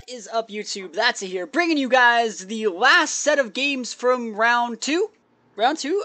is up, YouTube? That's here, bringing you guys the last set of games from round two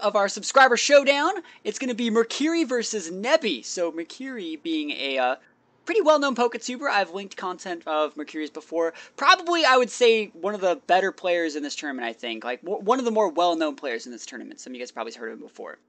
of our subscriber showdown. It's going to be Mercury versus Nebby. So Mercury being a pretty well-known PokeTuber. I've linked content of Mercury's before. Probably, I would say, one of the better players in this tournament, I think. Like, one of the more well-known players in this tournament. Some of you guys probably heard of him before.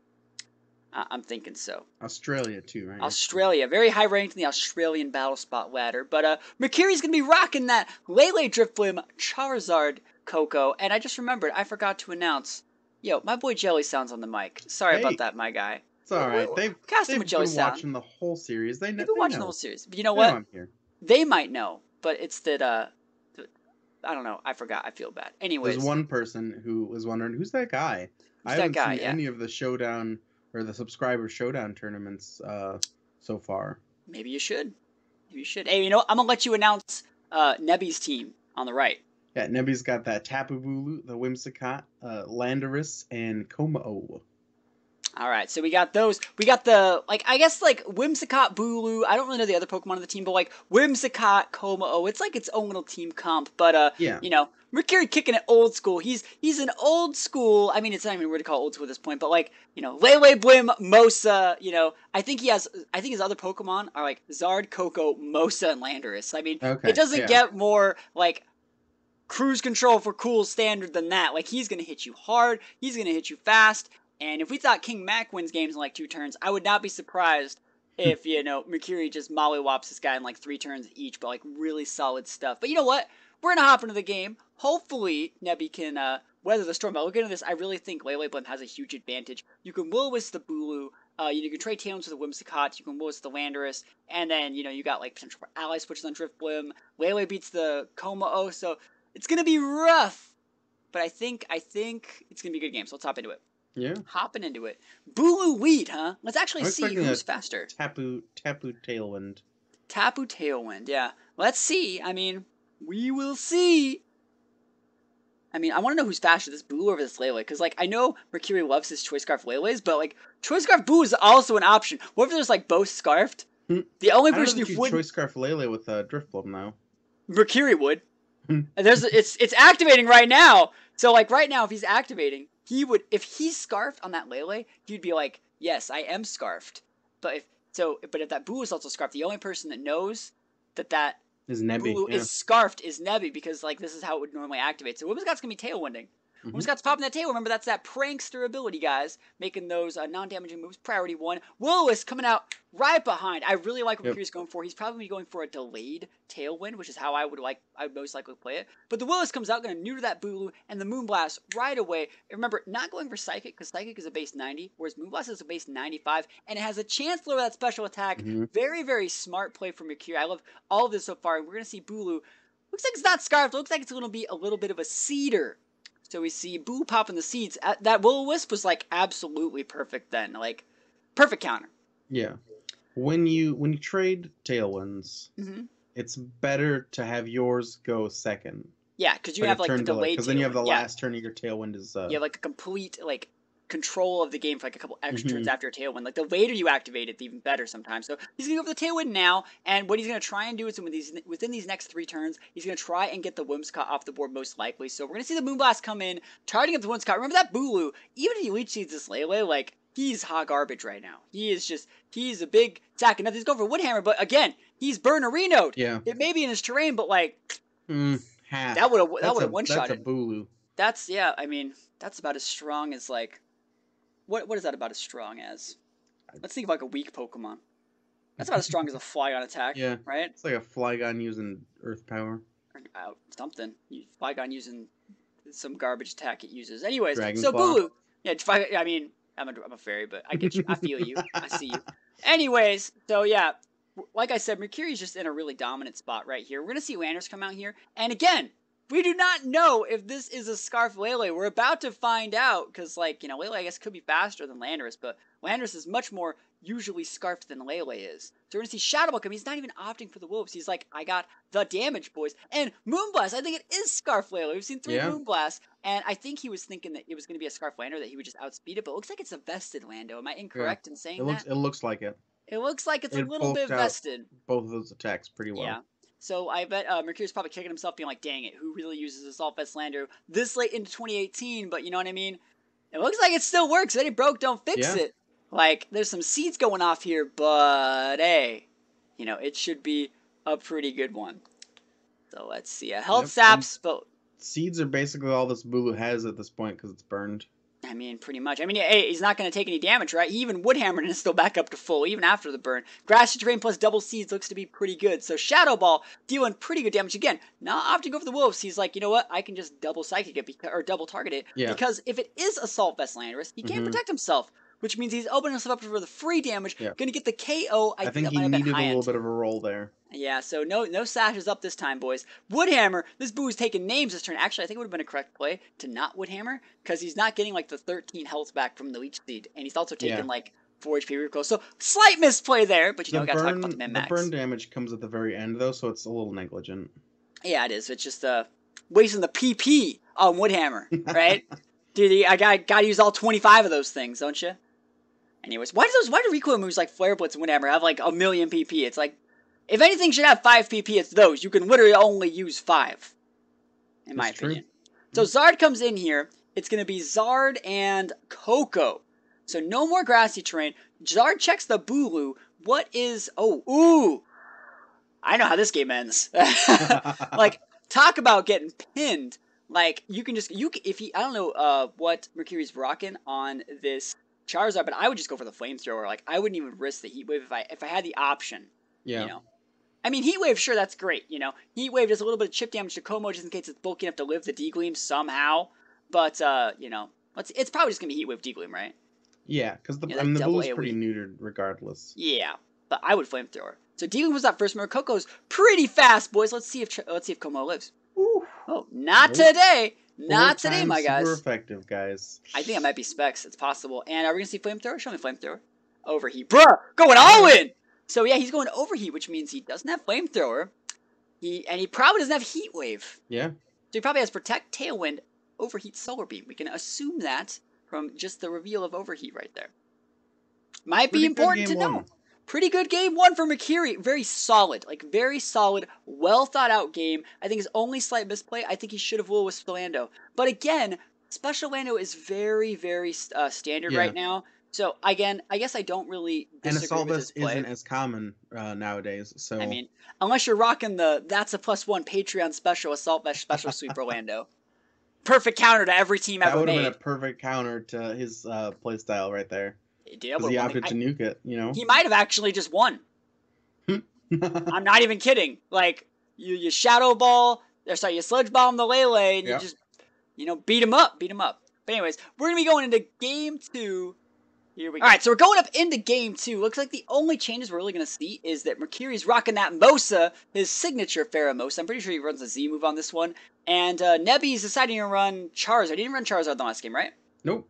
I'm thinking so. Australia, too, right? Australia. Very high ranked in the Australian battle spot ladder. But Mercury's going to be rocking that Lele Drifblim Charizard Coco. And I just remembered, I forgot to announce, yo, my boy Jelly Sound's on the mic. Sorry about that, my guy. It's alright. They've been watching the whole series. They've been watching the whole series. But you know what? They might know. But it's that, I don't know. I forgot. I feel bad. Anyways. There's one person who was wondering, who's that guy? I haven't seen any of the Showdown or the subscriber showdown tournaments so far. Maybe you should. Hey, you know what? I'm going to let you announce Nebby's team on the right. Yeah, Nebby's got that Tapu Bulu, the Whimsicott, Landorus, and Komao. All right, so we got those. We got the, I guess, Whimsicott, Bulu. I don't really know the other Pokemon on the team, but, Whimsicott, Komao. It's like its own little team comp. But, you know, Mercury kicking it old school. He's an old school, I mean, it's not even weird to call old school at this point, but, you know, Lele, Blim, Mosa, you know, I think his other Pokemon are, Zard, Coco, Mosa, and Landorus. I mean, it doesn't get more, cruise control for cool standard than that. He's going to hit you hard. He's going to hit you fast. And if we thought King Mac wins games in 2 turns, I would not be surprised if, you know, Mercury just mollywops this guy in 3 turns each, but really solid stuff. But you know what? We're going to hop into the game. Hopefully, Nebby can weather the storm. But looking at this, I really think Lele Blim has a huge advantage. You can Will-O-Wisp the Bulu. You can trade Talons with the Whimsicott. You can Will-O-Wisp the Landorus. And then, you know, you got potential for ally switches on Drifblim. Lele beats the Komao. So it's going to be rough. But I think it's going to be a good game. So let's hop into it. Yeah. Hopping into it. Bulu Weed, huh? Let's actually see who's faster. Tapu Tailwind. Tapu Tailwind, yeah. Let's see. I mean, we will see. I mean, I want to know who's faster, this Bulu or this Lele. Because, I know Mercury loves his Choice Scarf Lele's, but, Choice Scarf Bulu is also an option. What if there's, both scarfed? The only person who would Choice Scarf Lele with Drifblim now. Mercury would. And it's activating right now. So, right now, if he's activating, he would, if he's scarfed on that Lele, he'd be like, yes, I am scarfed. But if that Bulu is also scarfed, the only person that knows that is Nebby. Bulu is scarfed is Nebby, because this is how it would normally activate. So Whimsicott's gonna be tailwinding. Whimsicott's popping that tail. Remember, that's that prankster ability, guys, making those non-damaging moves. Priority 1. Will-O-Wisp coming out right behind. I really like what Mercury's going for. He's probably going for a delayed Tailwind, which is how I would most likely play it. But the Will-O-Wisp comes out, going to neuter that Bulu, and the Moonblast right away. And remember, not going for Psychic, because Psychic is a base 90, whereas Moonblast is a base 95, and it has a chance to lower that special attack. Very, very smart play from Mercury. I love all of this so far. And we're going to see Bulu. Looks like it's not scarfed. Looks like it's going to be a little bit of a Cedar. So we see Boo popping the seeds. That Will-O-Wisp was absolutely perfect then. Perfect counter. Yeah. When you trade Tailwinds, it's better to have yours go second. Yeah, because you have the delayed. Because then you have the last turn of your Tailwind is. You have a complete control of the game for a couple extra turns after a Tailwind. The later you activate it, the even better sometimes. So he's going to go for the Tailwind now, and what he's going to try and do is within these next 3 turns, he's going to try and get the Whimsicott off the board most likely. So we're going to see the Moonblast come in, targeting up the Whimsicott. Remember that Bulu, even if he Leech Seeds this Lele, he's hot garbage right now. He's a big sack. And nothing's going for Woodhammer, but again, he's Burnarino'd. Yeah. It may be in his terrain, but half. That would have one-shot it. That's a Bulu. I mean, that's about as strong as What is that about as strong as? Let's think of a weak Pokemon. That's about as strong as a Flygon attack, right? It's like a Flygon using Earth Power. Something. Flygon using some garbage attack it uses. Anyways, Dragon so Claw. Bulu. Yeah, I mean, I'm a fairy, but I get you. I feel you. I see you. Anyways, so yeah, like I said, Mercury's just in a really dominant spot right here. We're going to see Landorus come out here. And again, we do not know if this is a Scarf Lele. We're about to find out, because, Lele, I guess, could be faster than Landorus, but Landorus is much more usually scarfed than Lele is. So we're going to see Shadow Ball come. He's not even opting for the Wolves. He's like, I got the damage, boys. And Moonblast, I think it is Scarf Lele. We've seen 3 Moonblasts, and I think he was thinking that it was going to be a Scarf Lander, that he would just outspeed it, but it looks like it's a vested Lando. Am I incorrect in saying that? It looks like it. It looks like it's a little bit vested. Both of those attacks pretty well. Yeah. So I bet Mercurius probably kicking himself, being like, "Dang it, who really uses Assault Vest Lander this late into 2018?" But you know what I mean? It looks like it still works. If it broke, don't fix it. Like, there's some seeds going off here, but hey, you know, it should be a pretty good one. So let's see. Health saps, but seeds are basically all this Bulu has at this point because it's burned. I mean, pretty much. I mean, hey, he's not going to take any damage, right? He even Woodhammered and is still back up to full, even after the burn. Grassy Terrain plus double seeds looks to be pretty good. So Shadow Ball dealing pretty good damage. Again, not opting go for the Wolves. He's like, you know what? I can just double Psychic it, or double target it. Yeah. Because if it is Assault Vest Landorus, he can't protect himself. Which means he's opening himself up for the free damage. Yeah. Going to get the KO. I think he needed a little bit of a roll there. Yeah, so no sashes up this time, boys. Woodhammer, this Boo is taking names this turn. Actually, I think it would have been a correct play to not Woodhammer, because he's not getting, like, the 13 health back from the Leech Seed, and he's also taking, like, 4 HP recoil. So, slight misplay there, but, you know, we gotta talk about the min-max. The burn damage comes at the very end, though, so it's a little negligent. Yeah, it is. It's just, wasting the PP on Woodhammer, right? Dude, I gotta use all 25 of those things, don't you? Anyways, why do recoil moves like Flare Blitz and Woodhammer have, like, 1,000,000 PP? It's like, if anything should have 5 PP, it's those. You can literally only use 5, in my opinion. So Zard comes in here. It's going to be Zard and Coco. So no more Grassy Terrain. Zard checks the Bulu. What is... Oh, ooh. I know how this game ends. Like, talk about getting pinned. Like, you can just... I don't know what Mercurius rocking on this Charizard, but I would just go for the Flamethrower. Like, I wouldn't even risk the Heat Wave if I had the option. Yeah. You know? I mean, Heat Wave, sure, that's great, you know. Heat Wave does a little bit of chip damage to Como just in case it's bulky enough to live the D-Gleam somehow. But, you know, it's probably just going to be Heat Wave D-Gleam, right? Yeah, because the Blue's pretty neutered regardless. Yeah, but I would Flamethrower. So D-Gleam was that first move. Coco's pretty fast, boys. Let's see if Como lives. Ooh. Oh, not today. Not today, my guys. Super effective, guys. I think it might be Specs. It's possible. And are we going to see Flamethrower? Show me Flamethrower. Overheat. Bruh! Going all in! So yeah, he's going Overheat, which means he doesn't have Flamethrower. And he probably doesn't have Heat Wave. Yeah. So he probably has Protect, Tailwind, Overheat, Solar Beam. We can assume that from just the reveal of Overheat right there. Might be important to know. Pretty good game one for Mercuri. Very solid. Like, very solid, well thought out game. I think his only slight misplay, I think he should have rolled with Lando. But again, Special Lando is very, very standard right now. So, again, I guess I don't really disagree with his play. And Assault Vest isn't as common nowadays, so... I mean, unless you're rocking the THATSA+ONE Patreon special Assault Vest Special Sweep Orlando. Perfect counter to every team ever made. That would have been a perfect counter to his playstyle right there. Because he opted to nuke it, you know? He might have actually just won. I'm not even kidding. Like, you Shadow Ball, you Sludge Bomb the Lele, and you just, you know, beat him up. But anyways, we're going to be going into Game 2... Here we go. Alright, so we're going up into Game 2. Looks like the only changes we're really going to see is that Mercuri's rocking that Mosa, his signature Pheromosa. I'm pretty sure he runs a Z move on this one. And Nebby's deciding to run Charizard. He didn't run Charizard the last game, right? Nope.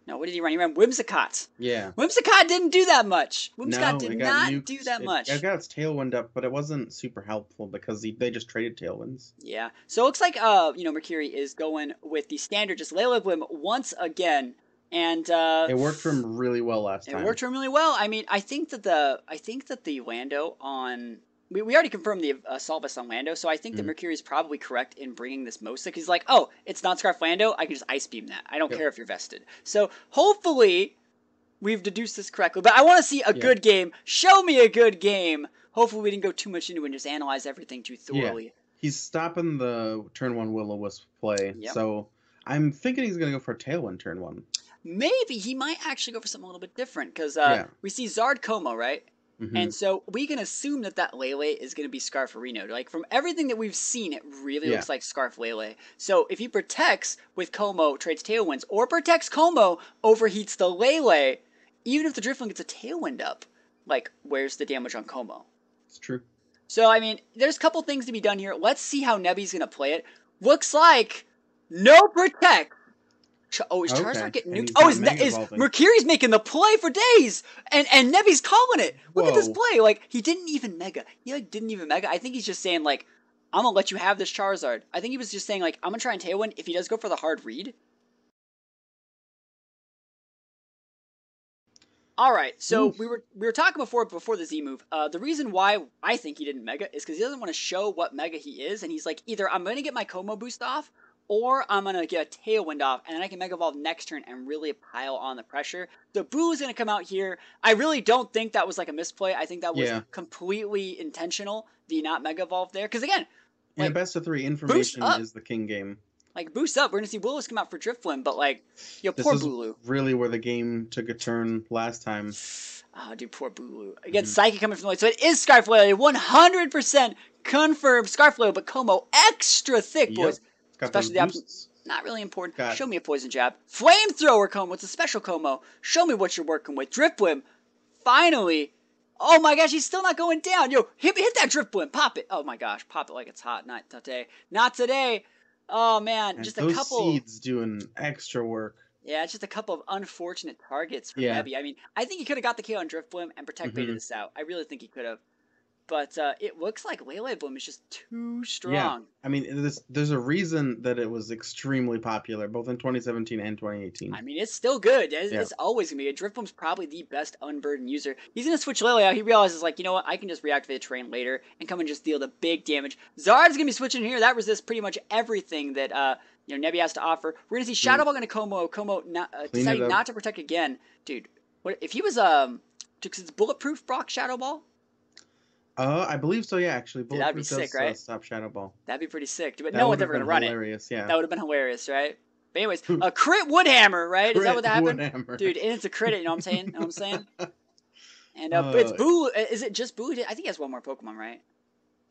No, what did he run? He ran Whimsicott. Yeah. Whimsicott didn't do that much. Whimsicott did not do that much. It got its Tailwind up, but it wasn't super helpful because they just traded Tailwinds. Yeah. So it looks like, you know, Mercuri is going with the standard, just Lele Blim once again. And it worked for him really well last time. It worked for him really well. I mean, I think that the Lando on we already confirmed the Assault Vest on Lando, so I think that Mercuri is probably correct in bringing this Mosa. He's like, oh, it's not Scarf Lando. I can just Ice Beam that. I don't care if you're vested. So hopefully we've deduced this correctly. But I want to see a good game. Show me a good game. Hopefully we didn't go too much into it and just analyze everything too thoroughly. Yeah. He's stopping the turn 1 Will-O-Wisp play, so I'm thinking he's going to go for a Tailwind turn 1. Maybe he might actually go for something a little bit different because we see Zard Como, right? And so we can assume that Lele is going to be Scarf Reno. Like, from everything that we've seen, it really looks like Scarf Lele. So if he protects with Como, trades Tailwinds, or protects Como, overheats the Lele, even if the Drifloon gets a Tailwind up, like, where's the damage on Como? It's true. So, I mean, there's a couple things to be done here. Let's see how Nebby's going to play it. Looks like no Protect. Oh, is Charizard getting nuked? Oh, is Mercuri's making the play for days, and Nebby's calling it. Look at this play. Like, he didn't even Mega. He didn't even Mega. I think he's just saying, like, I'm gonna let you have this Charizard. I think he was just saying, like, I'm gonna try and Tailwind if he does go for the hard read. All right, so we were talking before the Z move. The reason why I think he didn't Mega is because he doesn't want to show what Mega he is, and he's like, either I'm going to get my Como boost off, or I'm going to get a Tailwind off, and then I can Mega Evolve next turn and really pile on the pressure. So Boo is going to come out here. I really don't think that was like a misplay. I think that was completely intentional, the not Mega Evolve there. Because again, in a best of 3, information is the king game. Like, boost up. We're going to see Wooloo come out for Drifblim, but, like, poor Wooloo. This is really where the game took a turn last time. Oh, dude, poor Wooloo. Again, Psychic coming from the way. So it is Scarflail. 100% confirmed Scarflail, but Como extra thick, boys. Especially the option. Not really important. Show me a Poison Jab. Flamethrower Como. It's a special Como. Show me what you're working with. Drifblim. Finally. Oh my gosh, he's still not going down. Yo, hit that Drifblim. Pop it. Oh my gosh, pop it like it's hot. Not today. Not today. Oh man, and just a couple. Seeds doing extra work. Yeah, it's just a couple of unfortunate targets for Nebby. I mean, I think he could have got the KO on Driftblim and Protect baited this out. I really think he could have. But it looks like Lele Bloom is just too strong. Yeah, I mean, there's a reason that it was extremely popular, both in 2017 and 2018. I mean, it's still good. It's always going to be. Driftbloom's probably the best unburdened user. He's going to switch Lele out. He realizes, like, you know what? I can just reactivate the terrain later and come and just deal the big damage. Zard's going to be switching here. That resists pretty much everything that Nebby has to offer. We're going to see Shadow Ball going to Como. Como deciding not to protect again. Dude, what if he was, because it's bulletproof Brock Shadow Ball? I believe so, yeah, actually. Dude, that'd be sick, right? Stop Shadow Ball. That'd be pretty sick. But no one's ever going to run it. Yeah. That would have been hilarious, right? But anyways, a crit Woodhammer, right? Is that what happened? Woodhammer. Dude, and it's a crit, you know what I'm saying? And it's Boo. Is it just Boo? I think he has one more Pokemon, right?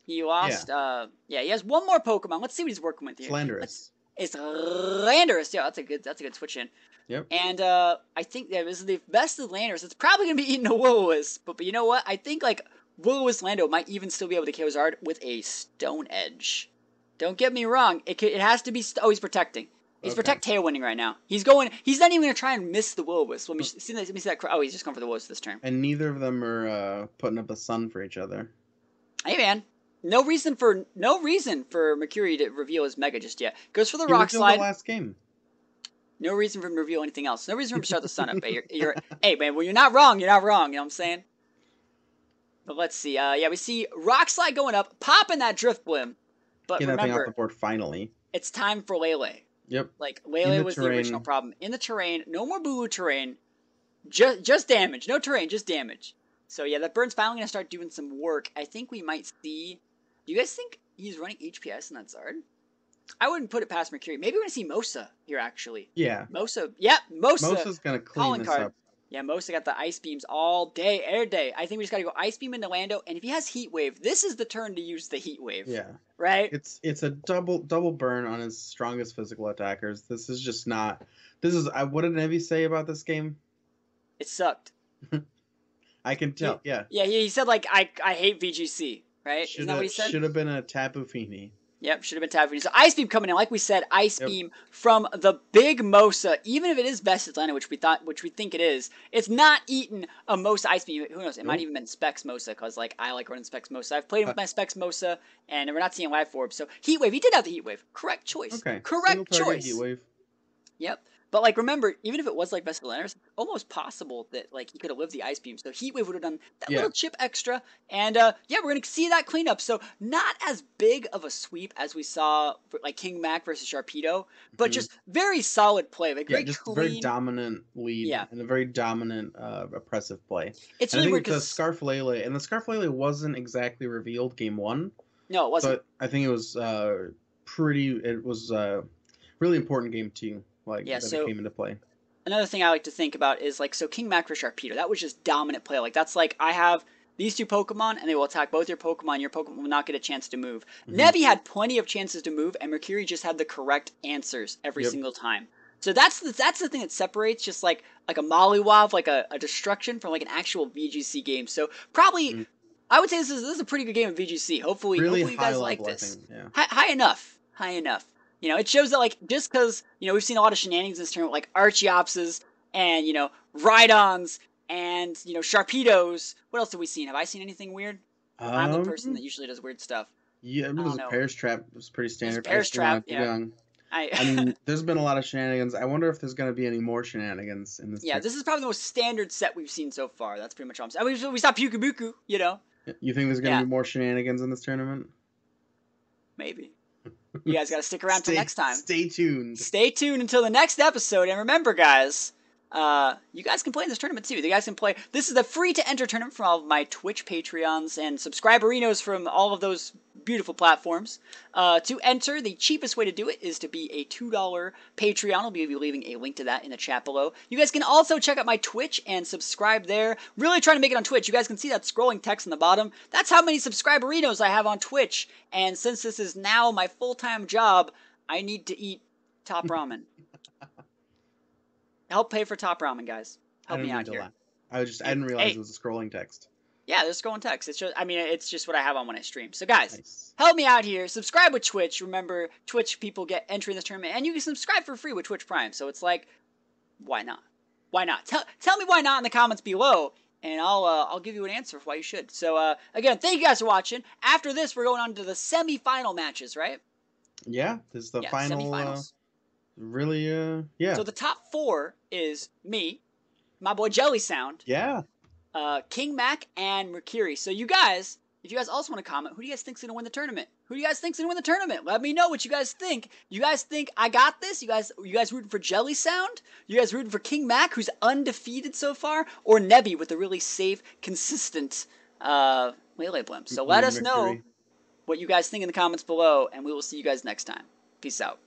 He lost. Yeah, he has one more Pokemon. Let's see what he's working with here. Landorus. It's Landorus. Yeah, that's a good switch in. Yep. And I think that this is the best of Landorus. It's probably gonna be eating a Will-O-Wisp, but you know what? I think like Will-O-Wisp Lando might even still be able to KO Zard with a Stone Edge. Don't get me wrong. It has to be. Oh, he's protecting. He's protect Tailwinding right now. He's not even going to try and miss the Will-O-Wisp. Let me see that. Oh, he's just going for the Will-O-Wisp this turn. And neither of them are putting up a sun for each other. Hey, man. No reason for Mercury to reveal his Mega just yet. Goes for the Rock Slide. The last game. No reason for him to reveal anything else. No reason for him to start the Sun Up. Hey, man, when you're not wrong, you're not wrong. You know what I'm saying? But let's see. We see Rock Slide going up, popping that Drifblim. But get that remember, thing off the board finally. It's time for Lele. Yep. Like, Lele was the original problem. In the terrain, no more Boo terrain. Just damage. No terrain, just damage. So, yeah, that Burn's finally going to start doing some work. I think we might see... Do you guys think he's running HPS in that Zard? I wouldn't put it past Mercury. Maybe we're going to see Mosa here, actually. Yeah. Mosa. Yep, Mosa. Mosa's going to clean this up. Yeah, Mosa got the Ice Beams all day, air day. I think we just got to go Ice Beam into Lando, and if he has Heat Wave, this is the turn to use the Heat Wave. Yeah. Right? It's a double burn on his strongest physical attackers. This is just not... What did Nevi say about this game? It sucked. I can tell, yeah. Yeah, he said, like, I hate VGC, right? Isn't that what he said? Should have been a Tapu Fini. Yep, should have been Tapu Fini. So Ice Beam coming in, like we said, Ice Beam from the big Mosa. Even if it is Best Atlanta, which we think it is, it's not eating a Mosa Ice Beam. Who knows? It might even been Specs Mosa, because like I like running Specs Mosa. I've played with my Specs Mosa, and we're not seeing Life Orb. So Heat Wave, he did have the Heat Wave. Correct choice. Okay. Correct choice. Heat Wave. Yep. But, like, remember, even if it was, like, Best of Atlantis, it's almost possible that, like, he could have lived the Ice Beam. So Heat Wave would have done that little chip extra. And, we're going to see that cleanup. So not as big of a sweep as we saw for, like, King Mac versus Sharpedo, but just very solid play. Like, very dominant lead and a very dominant oppressive play. It's really weird because the Scarflail wasn't exactly revealed game one. No, it wasn't. But I think it was really important game two. It came into play. Another thing I like to think about is, like, so King Mac for Sharpedo, that was just dominant play. Like, that's like, I have these two Pokemon, and they will attack both your Pokemon will not get a chance to move. Nebby had plenty of chances to move, and Mercury just had the correct answers every single time. So that's the thing that separates just, like a Mollywop, like a Destruction from, like, an actual VGC game. So probably, I would say this is a pretty good game of VGC. Hopefully you guys like this. High enough. You know, it shows that, like, just because, you know, we've seen a lot of shenanigans in this tournament, like Archeopses and, you know, Rhydons and, you know, Sharpedos. What else have we seen? Have I seen anything weird? I'm the person that usually does weird stuff. Yeah, it was a Pear's Trap. It was pretty standard. Pear's Trap, yeah. I mean, there's been a lot of shenanigans. I wonder if there's going to be any more shenanigans in this. Yeah, this is probably the most standard set we've seen so far. That's pretty much all I'm saying. I mean, we saw Pukubuku, you know. You think there's going to be more shenanigans in this tournament? Maybe. You guys got to stick around till next time. Stay tuned. Stay tuned until the next episode. And remember, guys, you guys can play in this tournament too. You guys can play. This is the free-to-enter tournament from all of my Twitch Patreons and subscriberinos from all of those beautiful platforms. To enter, the cheapest way to do it is to be a $2 Patreon. I'll be leaving a link to that in the chat below. You guys can also check out my Twitch and subscribe there. Really trying to make it on Twitch. You guys can see that scrolling text in the bottom. That's how many subscriberinos I have on Twitch. And since this is now my full-time job, I need to eat top ramen. Help pay for top ramen, guys. Help me out here. I didn't realize it was a scrolling text. Yeah, there's scrolling text. It's just, I mean, it's just what I have on when I stream. So, guys, help me out here. Subscribe with Twitch. Remember, Twitch people get entry in this tournament, and you can subscribe for free with Twitch Prime. So it's like, why not? Why not? Tell me why not in the comments below, and I'll give you an answer for why you should. So, again, thank you guys for watching. After this, we're going on to the semi-final matches, right? Yeah, this is the final. Semi-finals. Really, yeah. So the top 4 is me, my boy Jelly Sound. Yeah. King Mac and Mercury. So you guys, if you guys also want to comment, who do you guys think's gonna win the tournament? Who do you guys think's gonna win the tournament? Let me know what you guys think. You guys think I got this? You guys rooting for Jelly Sound? You guys rooting for King Mac, who's undefeated so far, or Nebby with a really safe, consistent Lele Blimp? So let us know what you guys think in the comments below, and we will see you guys next time. Peace out.